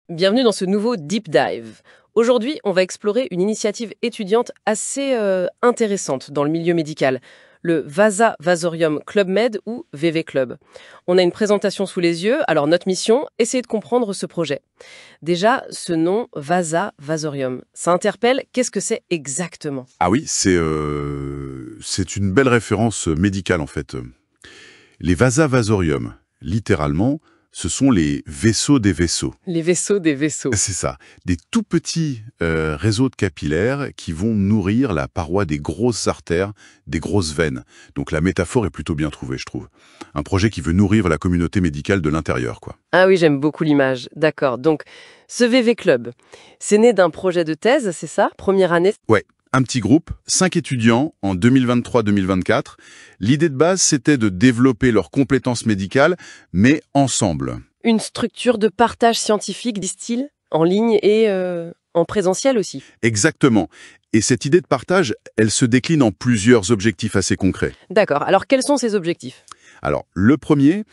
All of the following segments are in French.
Bienvenue dans ce nouveau Deep Dive. Aujourd'hui, on va explorer une initiative étudiante assez intéressante dans le milieu médical, le Vasa Vasorium Club Med ou VV Club. On a une présentation sous les yeux, alors notre mission, essayer de comprendre ce projet. Déjà, ce nom Vasa Vasorium, ça interpelle, qu'est-ce que c'est exactement? Ah oui, c'est une belle référence médicale en fait. Les Vasa Vasorium, littéralement, ce sont les vaisseaux des vaisseaux. Les vaisseaux des vaisseaux. C'est ça, des tout petits réseaux de capillaires qui vont nourrir la paroi des grosses artères, des grosses veines. Donc la métaphore est plutôt bien trouvée, je trouve. Un projet qui veut nourrir la communauté médicale de l'intérieur, quoi. Ah oui, j'aime beaucoup l'image. D'accord. Donc, ce VV Club, c'est né d'un projet de thèse, c'est ça? Première année? Ouais. Un petit groupe, 5 étudiants en 2023-2024. L'idée de base, c'était de développer leurs compétences médicales, mais ensemble. Une structure de partage scientifique, disent-ils, en ligne et en présentiel aussi. Exactement. Et cette idée de partage, elle se décline en plusieurs objectifs assez concrets. D'accord. Alors, quels sont ces objectifs? Alors, le premier,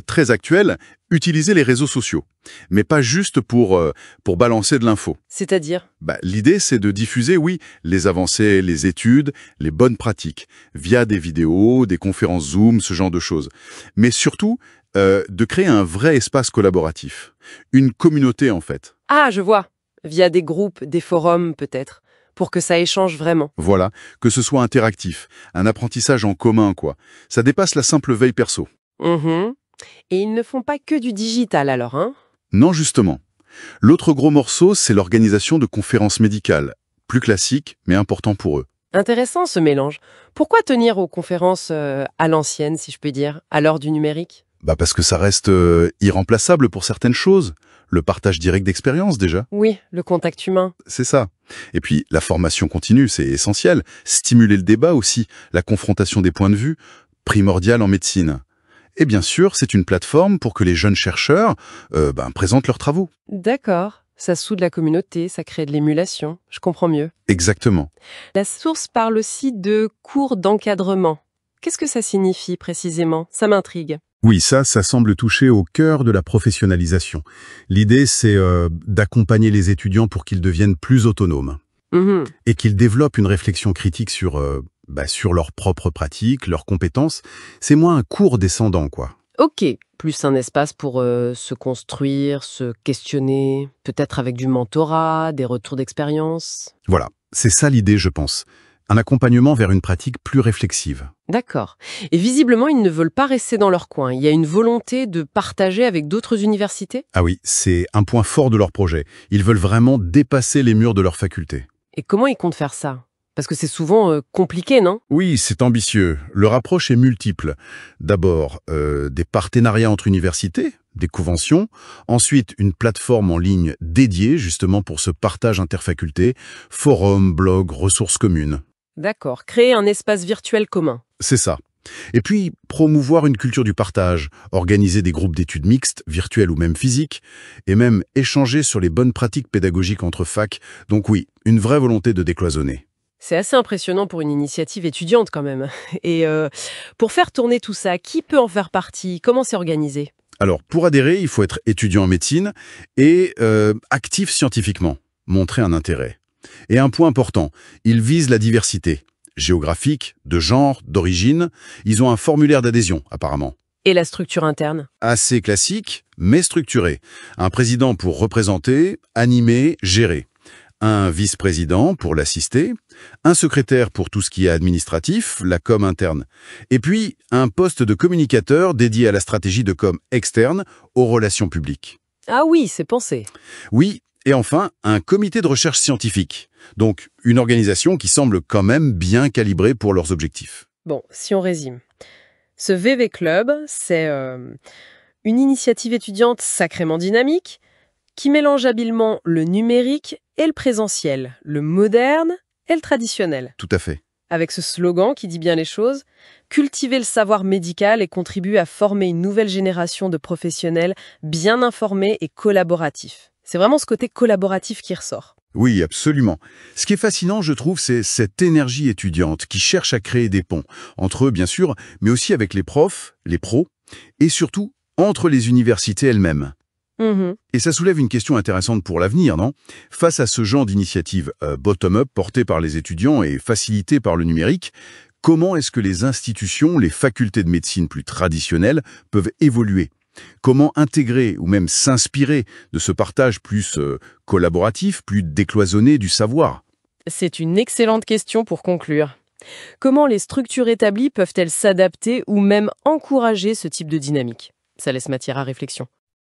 très actuel, utiliser les réseaux sociaux. Mais pas juste pour balancer de l'info. C'est-à-dire? L'idée, c'est de diffuser, oui, les avancées, les études, les bonnes pratiques, via des vidéos, des conférences Zoom, ce genre de choses. Mais surtout, de créer un vrai espace collaboratif. Une communauté, en fait. Ah, je vois. Via des groupes, des forums, peut-être. Pour que ça échange vraiment. Voilà, que ce soit interactif, un apprentissage en commun, quoi. Ça dépasse la simple veille perso. Mhm. Et ils ne font pas que du digital alors, hein? Non, justement. L'autre gros morceau, c'est l'organisation de conférences médicales. Plus classique, mais important pour eux. Intéressant ce mélange. Pourquoi tenir aux conférences à l'ancienne, si je peux dire, à l'heure du numérique? Parce que ça reste irremplaçable pour certaines choses. Le partage direct d'expérience, déjà. Oui, le contact humain. C'est ça. Et puis, la formation continue, c'est essentiel. Stimuler le débat aussi, la confrontation des points de vue, primordial en médecine. Et bien sûr, c'est une plateforme pour que les jeunes chercheurs présentent leurs travaux. D'accord. Ça soude la communauté, ça crée de l'émulation. Je comprends mieux. Exactement. La source parle aussi de cours d'encadrement. Qu'est-ce que ça signifie précisément? Ça m'intrigue. Oui, ça semble toucher au cœur de la professionnalisation. L'idée, c'est d'accompagner les étudiants pour qu'ils deviennent plus autonomes Mhm. et qu'ils développent une réflexion critique sur leurs propres pratiques, leurs compétences. C'est moins un cours descendant, quoi. Ok, plus un espace pour se construire, se questionner, peut-être avec du mentorat, des retours d'expérience. Voilà, c'est ça l'idée, je pense. Un accompagnement vers une pratique plus réflexive. D'accord. Et visiblement, ils ne veulent pas rester dans leur coin. Il y a une volonté de partager avec d'autres universités? Ah oui, c'est un point fort de leur projet. Ils veulent vraiment dépasser les murs de leur faculté. Et comment ils comptent faire ça? Parce que c'est souvent compliqué, non? Oui, c'est ambitieux. Leur approche est multiple. D'abord, des partenariats entre universités, des conventions. Ensuite, une plateforme en ligne dédiée justement pour ce partage interfaculté, forums, blogs, ressources communes. D'accord. Créer un espace virtuel commun. C'est ça. Et puis, promouvoir une culture du partage, organiser des groupes d'études mixtes, virtuels ou même physiques, et même échanger sur les bonnes pratiques pédagogiques entre facs. Donc oui, une vraie volonté de décloisonner. C'est assez impressionnant pour une initiative étudiante quand même. Et pour faire tourner tout ça, qui peut en faire partie? Comment c'est organisé? Alors, pour adhérer, il faut être étudiant en médecine et actif scientifiquement, montrer un intérêt. Et un point important, ils visent la diversité géographique, de genre, d'origine. Ils ont un formulaire d'adhésion, apparemment. Et la structure interne? Assez classique, mais structuré. Un président pour représenter, animer, gérer. Un vice-président pour l'assister, un secrétaire pour tout ce qui est administratif, la com interne, et puis un poste de communicateur dédié à la stratégie de com externe aux relations publiques. Ah oui, c'est pensé. Oui, et enfin, un comité de recherche scientifique, donc une organisation qui semble quand même bien calibrée pour leurs objectifs. Bon, si on résume. Ce VV Club, c'est une initiative étudiante sacrément dynamique qui mélange habilement le numérique et le présentiel, le moderne et le traditionnel. Tout à fait. Avec ce slogan qui dit bien les choses, cultiver le savoir médical et contribuer à former une nouvelle génération de professionnels bien informés et collaboratifs. C'est vraiment ce côté collaboratif qui ressort. Oui, absolument. Ce qui est fascinant, je trouve, c'est cette énergie étudiante qui cherche à créer des ponts, entre eux, bien sûr, mais aussi avec les profs, les pros, et surtout entre les universités elles-mêmes. Mhm. Et ça soulève une question intéressante pour l'avenir, non? Face à ce genre d'initiative bottom-up portée par les étudiants et facilitée par le numérique, comment est-ce que les institutions, les facultés de médecine plus traditionnelles peuvent évoluer? Comment intégrer ou même s'inspirer de ce partage plus collaboratif, plus décloisonné du savoir? C'est une excellente question pour conclure. Comment les structures établies peuvent-elles s'adapter ou même encourager ce type de dynamique? Ça laisse matière à réflexion.